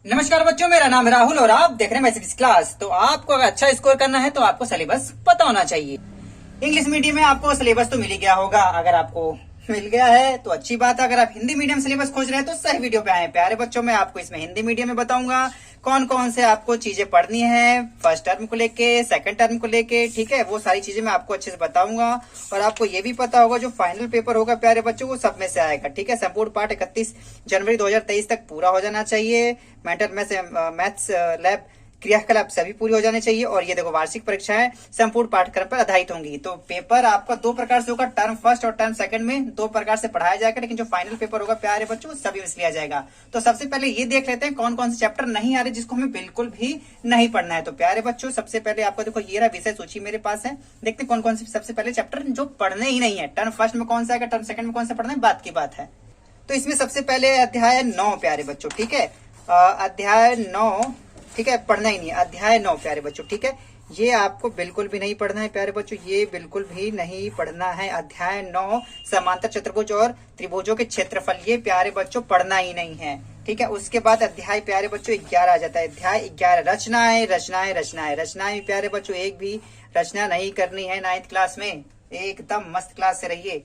नमस्कार बच्चों, मेरा नाम है राहुल और आप देख रहे हैं मैथमेटिक्स क्लास। तो आपको अगर अच्छा स्कोर करना है तो आपको सिलेबस पता होना चाहिए। इंग्लिश मीडियम में आपको सिलेबस तो मिल ही गया होगा। अगर आपको मिल गया है तो अच्छी बात है। अगर आप हिंदी मीडियम सिलेबस खोज रहे हैं तो सही वीडियो पे आए। प्यारे बच्चों, मैं आपको इसमें हिंदी मीडियम में बताऊंगा कौन कौन से आपको चीजें पढ़नी है, फर्स्ट टर्म को लेके, सेकंड टर्म को लेके, ठीक है। वो सारी चीजें मैं आपको अच्छे से बताऊंगा और आपको ये भी पता होगा जो फाइनल पेपर होगा प्यारे बच्चों वो सब में से आएगा, ठीक है। संपूर्ण पाठ 31 जनवरी 2023 तक पूरा हो जाना चाहिए। मेंटल मैथ्स लैब क्रियाकलाप सभी पूरी हो जाने चाहिए। और ये देखो, वार्षिक परीक्षाएं संपूर्ण पाठ्यक्रम पर आधारित होंगी। तो पेपर आपका दो प्रकार से होगा, टर्म फर्स्ट और टर्म सेकंड में दो प्रकार से पढ़ाया जाएगा, लेकिन जो फाइनल पेपर होगा प्यारे बच्चों सभी में लिया जाएगा। तो सबसे पहले ये देख लेते हैं कौन कौन से चैप्टर नहीं आ रहे जिसको हमें बिल्कुल भी नहीं पढ़ना है। तो प्यारे बच्चों, सबसे पहले आपको देखो ये रहा विषय सूची मेरे पास है। देखते हैं कौन कौन से सबसे पहले चैप्टर जो पढ़ने ही नहीं है। टर्म फर्स्ट में कौन सा आएगा, टर्म सेकंड में कौन सा पढ़ना है, बात की बात है। तो इसमें सबसे पहले अध्याय 9 प्यारे बच्चों, ठीक है। अध्याय 9, ठीक है, पढ़ना ही नहीं है। अध्याय 9 प्यारे बच्चों, ठीक है, ये आपको बिल्कुल भी नहीं पढ़ना है प्यारे बच्चों, ये बिल्कुल भी नहीं पढ़ना है। अध्याय 9 समांतर चतुर्भुज और त्रिभुजों के क्षेत्रफल, ये प्यारे बच्चों पढ़ना ही नहीं है, ठीक है। उसके बाद अध्याय प्यारे बच्चों 11 आ जाता है। अध्याय 11 रचनाएं रचनाएं रचनाएं रचनाएं प्यारे बच्चों एक भी रचना नहीं करनी है 9th क्लास में। एकदम मस्त क्लास से रहिए।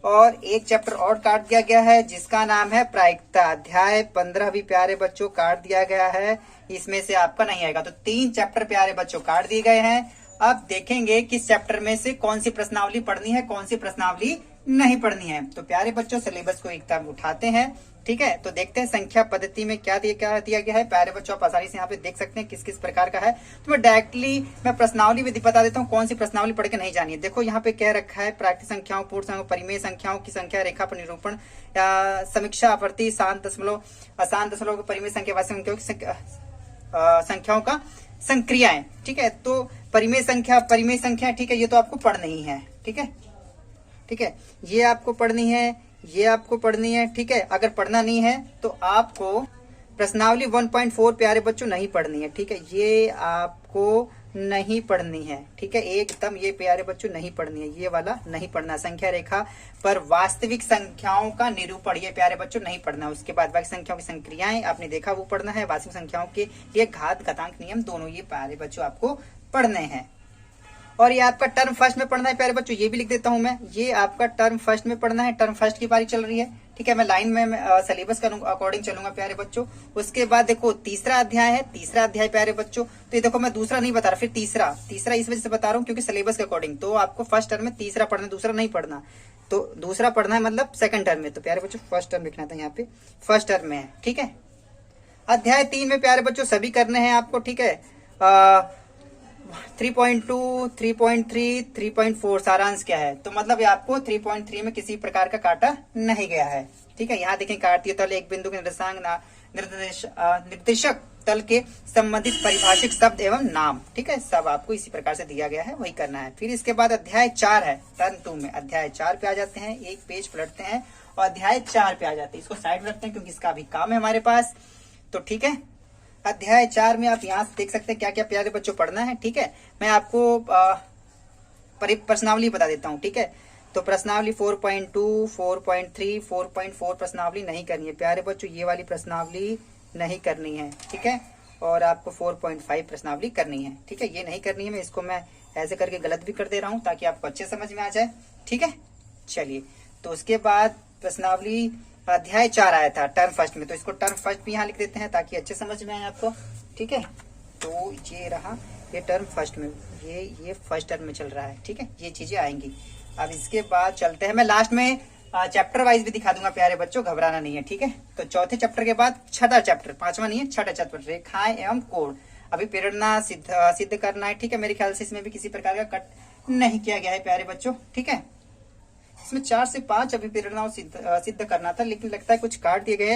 और एक चैप्टर और काट दिया गया है जिसका नाम है प्रायिकता। अध्याय 15 भी प्यारे बच्चों काट दिया गया है, इसमें से आपका नहीं आएगा। तो 3 चैप्टर प्यारे बच्चों काट दिए गए हैं। अब देखेंगे किस चैप्टर में से कौन सी प्रश्नावली पढ़नी है, कौन सी प्रश्नावली नहीं पढ़नी है। तो प्यारे बच्चों सिलेबस को एक तरफ उठाते हैं, ठीक है। तो देखते हैं संख्या पद्धति में क्या दिया गया है। प्यारे बच्चों आप आसानी से यहाँ पे देख सकते हैं किस किस प्रकार का है। तो मैं डायरेक्टली प्रश्नावली भी बता देता हूँ कौन सी प्रश्नावली पढ़ के नहीं जानी है। देखो यहाँ पे क्या रखा है, प्राकृतिक संख्याओं, पूर्ण संख्याओं, परिमेय संख्याओं की संख्या रेखा पर निरूपण, समीक्षा, अप्रति, शांत दशमलव, अशांत दशमलव, परिमेय संख्या, वास्तविक संख्याओं का संक्रियाएं, ठीक है। तो परिमेय संख्या, ठीक है, ये तो आपको पढ़नी ही है, ठीक है, ठीक है। ये आपको पढ़नी है, ये आपको पढ़नी है, ठीक है। अगर पढ़ना नहीं है तो आपको प्रश्नावली 1.4 प्यारे बच्चों नहीं पढ़नी है, ठीक है। ये आपको नहीं पढ़नी है, ठीक है, एकदम ये प्यारे बच्चों नहीं पढ़नी है, ये वाला नहीं पढ़ना। संख्या रेखा पर वास्तविक संख्याओं का निरूपण, ये प्यारे बच्चों नहीं पढ़ना। उसके बाद बाकी संख्याओं की संक्रियाएं आपने देखा वो पढ़ना है। वास्तविक संख्याओं के लिए घात घातांक नियम दोनों ये प्यारे बच्चों आपको पढ़ने हैं। और ये आपका टर्म फर्स्ट में पढ़ना है प्यारे बच्चों, ये भी लिख देता हूं मैं, ये आपका टर्म फर्स्ट में पढ़ना है। टर्म फर्स्ट की बारी चल रही है, ठीक है। मैं लाइन में सिलेबस करूंगा अकॉर्डिंग चलूंगा प्यारे बच्चों। उसके बाद देखो तीसरा अध्याय है, तीसरा अध्याय प्यारे बच्चों। तो ये देखो मैं दूसरा नहीं बता रहा, फिर तीसरा इस वजह से बता रहा हूँ क्योंकि सिलेबस के अकॉर्डिंग। तो आपको फर्स्ट टर्म में तीसरा पढ़ना, दूसरा नहीं पढ़ना। तो दूसरा पढ़ना है मतलब सेकंड टर्म में। तो प्यारे बच्चों फर्स्ट टर्म लिखना था यहाँ पे, फर्स्ट टर्म में है, ठीक है। अध्याय 3 में प्यारे बच्चों सभी करने हैं आपको, ठीक है। 3.2, 3.3, 3.4 सारांश क्या है। तो मतलब ये आपको 3.3 में किसी प्रकार का काटा नहीं गया है, ठीक है। यहाँ देखें, काटतीय तल एक बिंदु के निर्देशक तल के संबंधित परिभाषिक शब्द एवं नाम, ठीक है, सब आपको इसी प्रकार से दिया गया है, वही करना है। फिर इसके बाद अध्याय 4 है, टर्म 2 में अध्याय 4 पे आ जाते हैं। एक पेज पलटते हैं और अध्याय 4 पे आ जाते हैं। इसको साइड में रखते हैं क्योंकि इसका अभी काम है हमारे पास, तो ठीक है। अध्याय 4 में आप यहाँ से देख सकते हैं क्या क्या प्यारे बच्चों पढ़ना है, ठीक है। मैं आपको प्रश्नावली बता देता हूँ, ठीक है। तो प्रश्नावली 4.2, 4.3, 4.4 प्रश्नावली नहीं करनी है प्यारे बच्चों, ये वाली प्रश्नावली नहीं करनी है, ठीक है। और आपको 4.5 प्रश्नावली करनी है, ठीक है, ये नहीं करनी है। मैं इसको मैं ऐसे करके गलत भी कर दे रहा हूँ ताकि आपको अच्छे समझ में आ जाए, ठीक है। चलिए, तो उसके बाद प्रश्नावली अध्याय 4 आया था टर्म फर्स्ट में, तो इसको टर्म फर्स्ट भी यहाँ लिख देते हैं ताकि अच्छे समझ में आए आपको, ठीक है। तो ये रहा, ये टर्म फर्स्ट में, ये फर्स्ट टर्म में चल रहा है, ठीक है, ये चीजें आएंगी। अब इसके बाद चलते हैं, मैं लास्ट में चैप्टर वाइज भी दिखा दूंगा प्यारे बच्चों, घबराना नहीं है, ठीक है। तो चौथे चैप्टर के बाद छठा चैप्टर, पांचवा नहीं है, छठा चैप्टर रेखाएं एवं कोण, अभी प्रेरणा सिद्ध करना है, ठीक है। मेरे ख्याल से इसमें भी किसी प्रकार का कट नहीं किया गया है प्यारे बच्चों, ठीक है। इसमें 4 से 5 अभिप्रेरणाओं सिद्ध करना था, लेकिन लगता है कुछ काट दिए गए।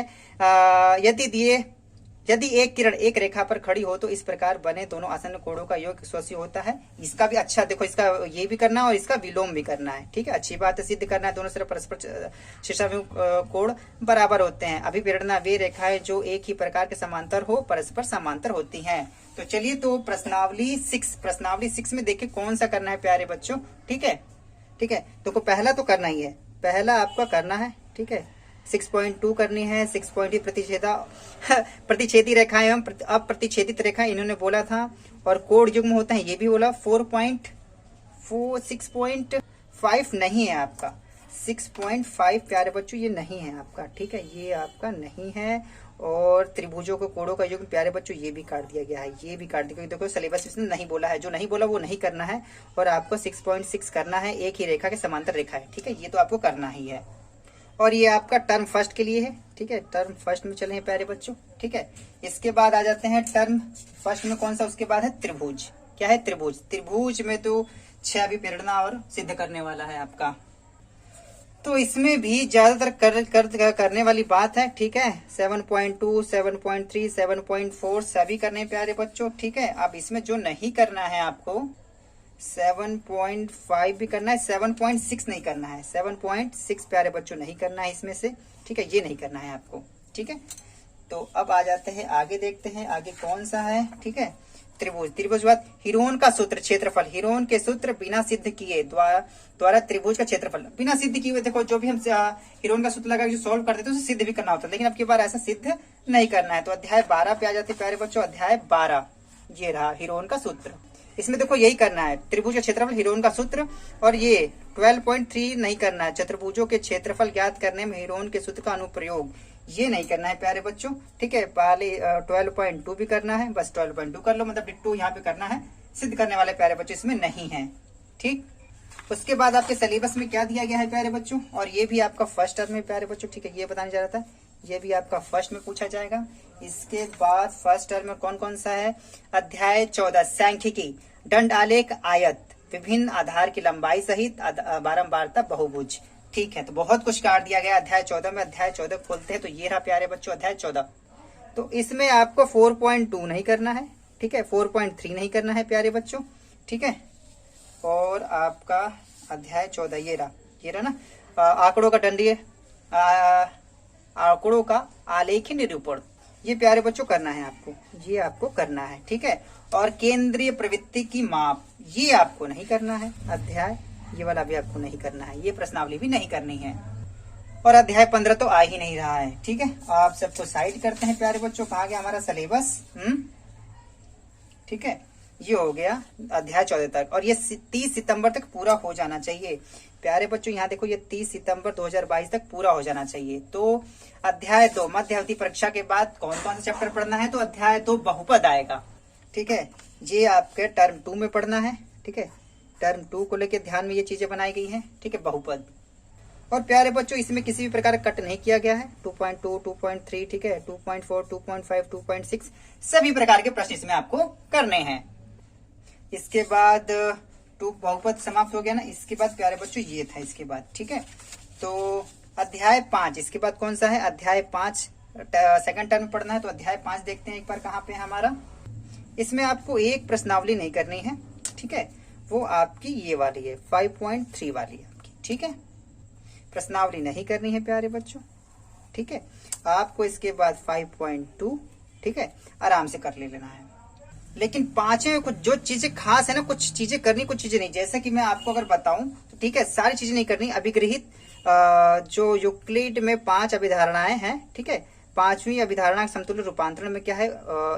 यदि एक किरण एक रेखा पर खड़ी हो तो इस प्रकार बने दोनों आसन्न कोणों का योग 180 होता है। इसका भी अच्छा देखो, इसका ये भी करना है और इसका विलोम भी करना है, ठीक है। अच्छी बात है, सिद्ध करना है दोनों तरफ परस्पर शीर्षाभिमुख कोण बराबर होते हैं। अभिप्रेरणा वे रेखाएं जो एक ही प्रकार के समांतर हो, परस्पर समांतर होती हैं। तो चलिए, तो प्रश्नावली 6 में देखिए कौन सा करना है प्यारे बच्चों, ठीक है, ठीक है। तो पहला तो करना ही है, पहला आपका करना है, ठीक है। 6.2 करनी है, 6.3 प्रतिच्छेदी रेखाएं एवं अप्रतिच्छेदित रेखा इन्होंने बोला था। और कोण युग्म होता है ये भी बोला। 6.5 नहीं है आपका, 6.5 प्यारे बच्चों ये नहीं है आपका, ठीक है, ये आपका नहीं है। और त्रिभुजों को कोणों का युग्म प्यारे बच्चों ये भी काट दिया गया है, ये भी काट दिया, क्योंकि देखो सिलेबस इसने नहीं बोला है, जो नहीं बोला वो नहीं करना है। और आपको 6.6 करना है, एक ही रेखा के समांतर रेखा है, ठीक है, ये तो आपको करना ही है। और ये आपका टर्म फर्स्ट के लिए है, ठीक है, टर्म फर्स्ट में चले हैं प्यारे बच्चों, ठीक है। इसके बाद आ जाते हैं टर्म फर्स्ट में कौन सा, उसके बाद है त्रिभुज। क्या है? त्रिभुज। त्रिभुज में तो 6 अभिप्रेरणा और सिद्ध करने वाला है आपका, तो इसमें भी ज्यादातर करने वाली बात है, ठीक है। 7.2, 7.3, 7.4 सभी करने प्यारे बच्चों, ठीक है। अब इसमें जो नहीं करना है आपको 7.5 भी करना है, 7.6 नहीं करना है, 7.6 प्यारे बच्चों नहीं करना है इसमें से, ठीक है, ये नहीं करना है आपको, ठीक है। तो अब आ जाते हैं आगे, देखते हैं आगे कौन सा है, ठीक है। त्रिभुज। त्रिभुज बाद हिरोन का सूत्र क्षेत्रफल, हिरोन के सूत्र बिना सिद्ध किए द्वारा त्रिभुज का क्षेत्रफल बिना सिद्ध किए हुए, देखो जो भी हम हिरोन का सूत्र लगा जो सॉल्व करते थे उसे सिद्ध भी करना होता है, लेकिन अब की बार ऐसा सिद्ध नहीं करना है। तो अध्याय 12 पे आ जाते प्यारे बच्चों, अध्याय 12 ये रहा हिरोन का सूत्र। इसमें देखो यही करना है, त्रिभुज का क्षेत्रफल, हिरोन का सूत्र। और ये 12.3 नहीं करना है, चतुर्भुजों के क्षेत्रफल ज्ञात करने में हिरोन के सूत्र का अनुप्रयोग, ये नहीं करना है प्यारे बच्चों, ठीक है। पहले 12.2 भी करना है, बस 12.2 कर लो, मतलब डिट्टो यहाँ पे करना है, सिद्ध करने वाले प्यारे बच्चों इसमें नहीं है, ठीक। उसके बाद आपके सिलेबस में क्या दिया गया है प्यारे बच्चों, और ये भी आपका फर्स्ट टर्म में प्यारे बच्चों, ठीक है, ये बताने जा रहा था, ये भी आपका फर्स्ट में पूछा जाएगा। इसके बाद फर्स्ट टर्म में कौन कौन सा है, अध्याय 14 सांख्यिकी, दंड आलेख, आयत, विभिन्न आधार की लंबाई सहित बारंबारता, बहुभुज, ठीक है। तो बहुत कुछ काट दिया गया अध्याय 14 में। अध्याय 14 खोलते हैं तो ये रहा प्यारे बच्चों अध्याय 14। तो इसमें आपको 4.2 नहीं करना है, ठीक है, 4.3 नहीं करना है प्यारे बच्चों, ठीक है। और आपका अध्याय 14 ये रहा ना, आंकड़ों का दंडीय, आंकड़ों का आलेखी निरूपण, ये प्यारे बच्चों करना है आपको, ये आपको करना है, ठीक है। और केंद्रीय प्रवृत्ति की माप, ये आपको नहीं करना है अध्याय, ये वाला भी आपको नहीं करना है, ये प्रश्नावली भी नहीं करनी है। और अध्याय 15 तो आ ही नहीं रहा है, ठीक है। आप सबको साइड करते हैं प्यारे बच्चों, कहा गया हमारा सिलेबस, ठीक है, ये हो गया अध्याय 14 तक। और ये 30 सितंबर तक पूरा हो जाना चाहिए प्यारे बच्चों, यहाँ देखो ये 30 सितंबर 2022 तक पूरा हो जाना चाहिए। तो अध्याय 2 मध्यावधि परीक्षा के बाद कौन कौन सा चैप्टर पढ़ना है, तो अध्याय 2 बहुपद आएगा, ठीक है, ये आपके टर्म 2 में पढ़ना है, ठीक है। टर्म 2 को लेकर ध्यान में ये चीजें बनाई गई हैं, ठीक है, बहुपद। और प्यारे बच्चों इसमें किसी भी प्रकार का कट नहीं किया गया है, 2.2, 2.3, ठीक है, 2.4, 2.5, 2.6 सभी प्रकार के प्रश्न इसमें आपको करने हैं। इसके बाद 2 बहुपद समाप्त हो गया ना। इसके बाद प्यारे बच्चों ये था इसके बाद, ठीक है। तो अध्याय 5 इसके बाद कौन सा है, अध्याय 5 सेकंड टर्म पढ़ना है। तो अध्याय 5 देखते हैं एक बार कहाँ पे है हमारा। इसमें आपको एक प्रश्नावली नहीं करनी है, ठीक है, वो आपकी ये वाली है 5.3 वाली है आपकी, ठीक है, प्रश्नावली नहीं करनी है प्यारे बच्चों, ठीक है। आपको इसके बाद 5.2, ठीक है, आराम से कर लेना है। लेकिन 5 में कुछ जो चीजें खास है ना, कुछ चीजें करनी कुछ चीजें नहीं, जैसे कि मैं आपको अगर बताऊं तो ठीक है, सारी चीजें नहीं करनी। अभिगृहित जो यूक्लिड में 5 अभिधारणाएं हैं, ठीक है, 5वीं अभिधारणा समतुल्य रूपांतरण में क्या है,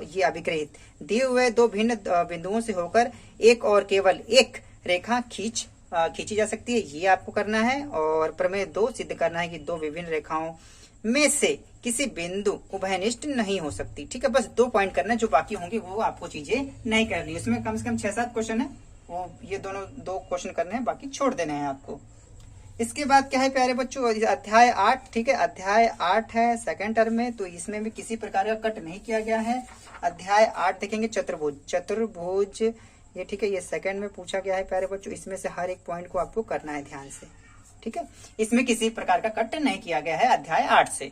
ये अभिगृहित दिए हुए 2 भिन्न बिंदुओं से होकर एक और केवल एक रेखा खींची जा सकती है, ये आपको करना है। और प्रमेय 2 सिद्ध करना है कि 2 विभिन्न रेखाओं में से किसी बिंदु उभयनिष्ठ नहीं हो सकती, ठीक है। बस 2 पॉइंट करना है, जो बाकी होंगे वो आपको चीजें नहीं करनी। इसमें कम से कम 6-7 क्वेश्चन है, वो ये दोनों 2 क्वेश्चन करने हैं, बाकी छोड़ देने हैं आपको। इसके बाद क्या है प्यारे बच्चों, अध्याय 8, ठीक है, अध्याय 8 है सेकंड टर्म में, तो इसमें भी किसी प्रकार का कट नहीं किया गया है। अध्याय 8 देखेंगे चतुर्भुज, चतुर्भुज ये, ठीक है, ये सेकंड में पूछा गया है प्यारे बच्चों। इसमें से हर एक पॉइंट को आपको करना है ध्यान से, ठीक है। इसमें किसी प्रकार का कट नहीं किया गया है अध्याय 8 से।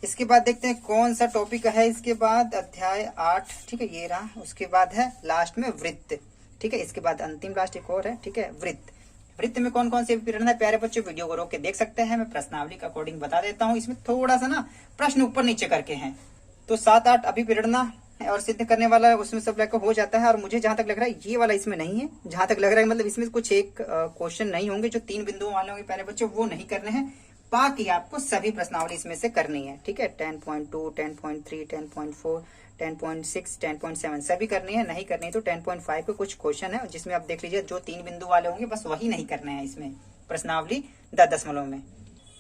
इसके बाद देखते हैं कौन सा टॉपिक है इसके बाद, अध्याय 8, ठीक है, ये रहा। उसके बाद है लास्ट में वृत्त, ठीक है। इसके बाद अंतिम लास्ट एक और है, ठीक है, वृत्त। वृत्त में कौन कौन से विवरण है प्यारे बच्चों, वीडियो को रोक के देख सकते हैं, मैं प्रश्नावली के अकॉर्डिंग बता देता हूँ। इसमें थोड़ा सा ना प्रश्न ऊपर नीचे करके हैं, तो 7-8 अभिप्रेरणा और सिद्ध करने वाला उसमें सब लग हो जाता है। और मुझे जहां तक लग रहा है ये वाला इसमें नहीं है, जहां तक लग रहा है मतलब इसमें कुछ एक क्वेश्चन नहीं होंगे जो 3 बिंदुओं वाले होंगे प्यारे बच्चों, वो नहीं करने हैं। बाकी आपको सभी प्रश्नावली इसमें से करनी है, ठीक है। 10.2, 10.3, 10.4, 10.6, 10.7 सभी करनी है। नहीं करनी तो 10.5 पे कुछ क्वेश्चन है जिसमें आप देख लीजिए, जो 3 बिंदु वाले होंगे बस वही नहीं करने हैं इसमें प्रश्नावली 10 दशमलव में।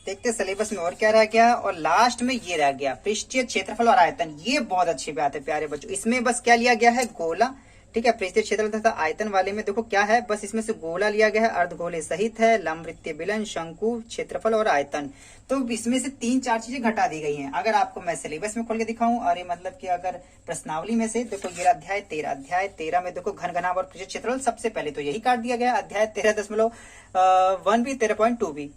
देखते सिलेबस में और क्या रह गया, और लास्ट में ये रह गया पृष्ठीय क्षेत्रफल और आयतन। ये बहुत अच्छी बात है प्यारे बच्चों, इसमें बस क्या लिया गया है, गोला, ठीक है। पृष्ठीय क्षेत्रफल तथा आयतन वाले में देखो क्या है, बस इसमें से गोला लिया गया है, अर्धगोले सहित है, लंब वृत्तीय बेलन, शंकु, क्षेत्रफल और आयतन। तो इसमें से 3-4 चीजें घटा दी गई हैं। अगर आपको मैं सिलेबस में खोल के दिखाऊं, और ये मतलब कि अगर प्रश्नावली में से देखो, ये अध्याय 13 में देखो घन घनाभ और पृष्ठीय क्षेत्रफल सबसे पहले तो यही काट दिया गया, अध्याय 13.1 भी 13.2 भी।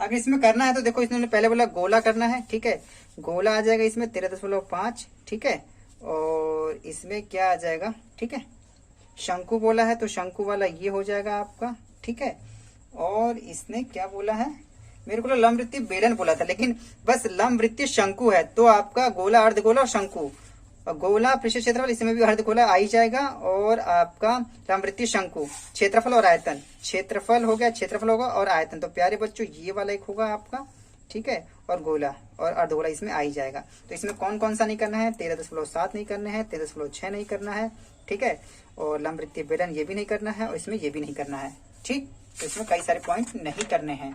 अगर इसमें करना है तो देखो, इसने पहले बोला गोला करना है, ठीक है। गोला आ जाएगा इसमें 13.5, ठीक है। और इसमें क्या आ जाएगा, ठीक है, शंकु बोला है तो शंकु वाला ये हो जाएगा आपका, ठीक है। और इसने क्या बोला है, मेरे को लंब वृत्तीय बेलन बोला था, लेकिन बस लंब वृत्तीय शंकु है तो आपका गोला, अर्धगोला और शंकु। और गोला पृष्ठीय क्षेत्रफल, इसमें भी अर्धगोला आ ही जाएगा, और आपका लंब वृत्तीय शंकु, क्षेत्रफल और आयतन। क्षेत्रफल हो गया, क्षेत्रफल होगा और आयतन। तो प्यारे बच्चों ये वाला एक होगा आपका, ठीक है। और गोला और अर्धगोला इसमें आ ही जाएगा। तो इसमें कौन कौन सा नहीं करना है, 13.7 नहीं करना है, 13.6 नहीं करना है, ठीक है। और लंब वृत्तीय बेलन ये भी नहीं करना है, और इसमें ये भी नहीं करना है, ठीक। तो इसमें कई सारे पॉइंट नहीं करने हैं।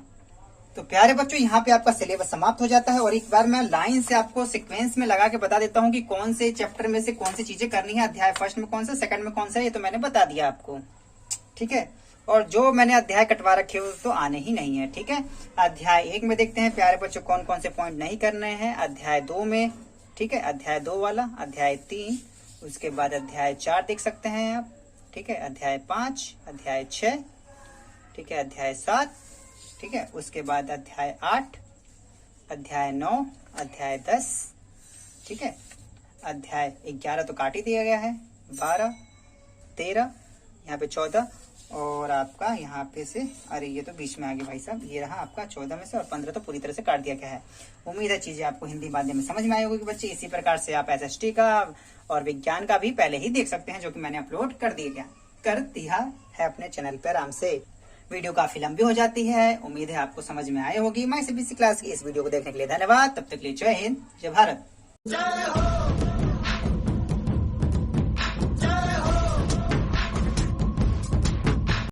तो प्यारे बच्चों यहाँ पे आपका सिलेबस समाप्त हो जाता है। और एक बार मैं लाइन से आपको सीक्वेंस में लगा के बता देता हूँ कि कौन से चैप्टर में से कौन सी चीजें करनी है, अध्याय फर्स्ट में कौन सा, सेकंड में कौन सा, ये तो मैंने बता दिया आपको, ठीक है। और जो मैंने अध्याय कटवा रखे हो तो आने ही नहीं है, ठीक है। अध्याय 1 में देखते हैं प्यारे बच्चों कौन कौन से पॉइंट नहीं करने हैं, अध्याय 2 में, ठीक है, अध्याय 2 वाला, अध्याय 3, उसके बाद अध्याय 4 देख सकते हैं आप, ठीक है, अध्याय 5, अध्याय 6, ठीक है, अध्याय 7, ठीक है, उसके बाद अध्याय 8, अध्याय 9, अध्याय 10, ठीक है, अध्याय 11 तो काट ही दिया गया है, 12, 13, यहाँ पे 14, और आपका यहाँ पे से, अरे ये तो बीच में आ गया भाई साहब, ये रहा आपका 14 में से, और 15 तो पूरी तरह से काट दिया गया है। उम्मीद है चीजें आपको हिंदी माध्यम में समझ में आई होगी कि बच्चे। इसी प्रकार से आप SST का और विज्ञान का भी पहले ही देख सकते हैं, जो कि मैंने अपलोड कर दिया है अपने चैनल पर आराम से। वीडियो काफी लंबी हो जाती है, उम्मीद है आपको समझ में आई होगी। मैं CBSE क्लास की इस वीडियो को देखने के लिए धन्यवाद। तब तक के लिए जय हिंद, जय भारत।